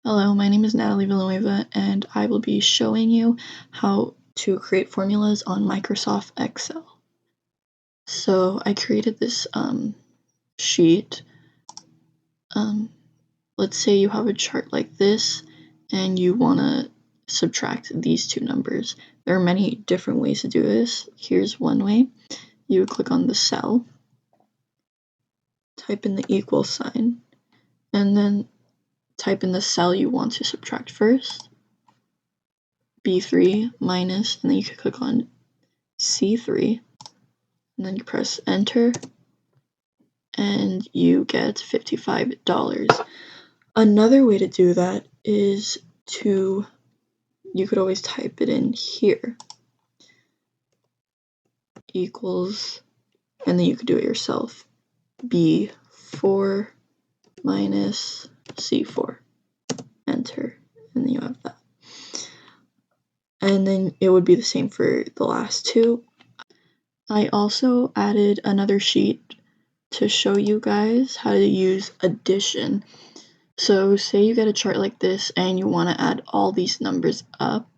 Hello, my name is Natalie Villanueva, and I will be showing you how to create formulas on Microsoft Excel. So I created this sheet. Let's say you have a chart like this, and you want to subtract these two numbers. There are many different ways to do this. Here's one way. You would click on the cell, type in the equal sign, and then type in the cell you want to subtract first. B3 minus, and then you can click on C3, and then you press enter, and you get $55. Another way to do that is you could always type it in here, equals, and then you could do it yourself, B4 minus C4, enter, and then you have that. And then it would be the same for the last two. I also added another sheet to show you guys how to use addition. So say you get a chart like this and you want to add all these numbers up.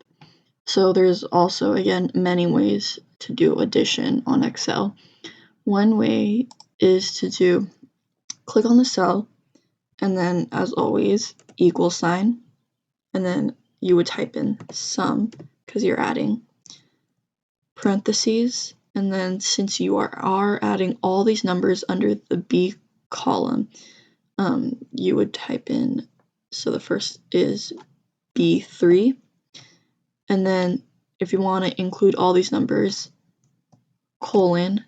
So there's also, again, many ways to do addition on Excel. One way is to click on the cell, and then, as always, equal sign, and then you would type in sum because you're adding, parentheses, and then since you are adding all these numbers under the B column, you would type in, so the first is B3, and then if you want to include all these numbers, colon,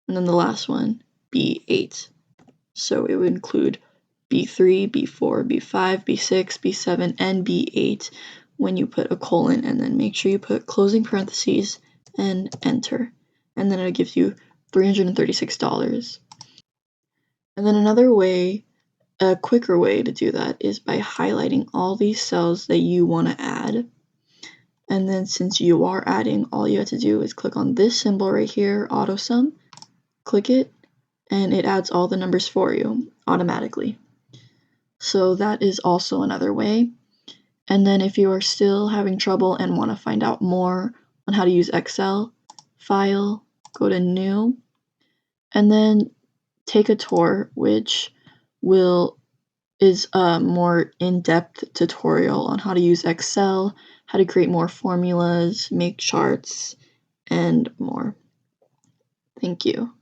and then the last one, B8. So it would include B3, B4, B5, B6, B7, and B8 when you put a colon, and then make sure you put closing parentheses and enter, and then it gives you $336. And then another way, a quicker way to do that is by highlighting all these cells that you want to add. And then since you are adding, all you have to do is click on this symbol right here, AutoSum, click it, and it adds all the numbers for you automatically. So that is also another way. And then if you are still having trouble and want to find out more on how to use Excel, File, go to New, and then take a tour, which is a more in-depth tutorial on how to use Excel, how to create more formulas, make charts, and more. Thank you.